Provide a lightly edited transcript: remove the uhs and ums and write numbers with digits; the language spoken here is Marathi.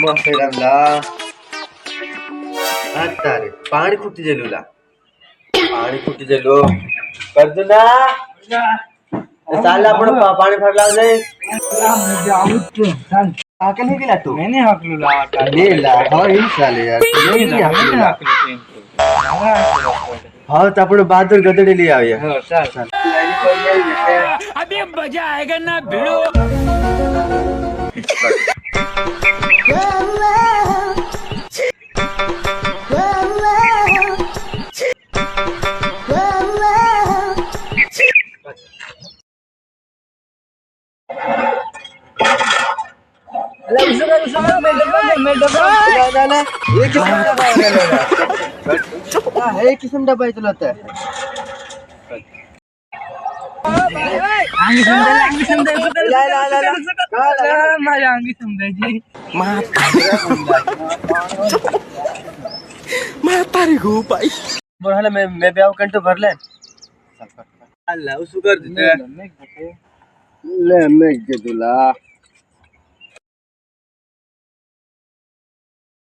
मफेरमला आता रे पाणी कुठे जेलूला पाणी कुठे जेलो करतो ना चालला आपण पाणी भरला जाय आके नहीं गिला तू मैंने हकलूला नेला हाँ ही साले यार नहीं हकलूला हाँ तो अपन बहादुर गदड़े ले आओ यार चल अभी मजा आएगा ना भिड़ो एक किस्म डब्बा ही चलाता है बोला मैं ब्याह कंटो भर ले अल्लाह उसको कर देते ले मैं के दूल्हा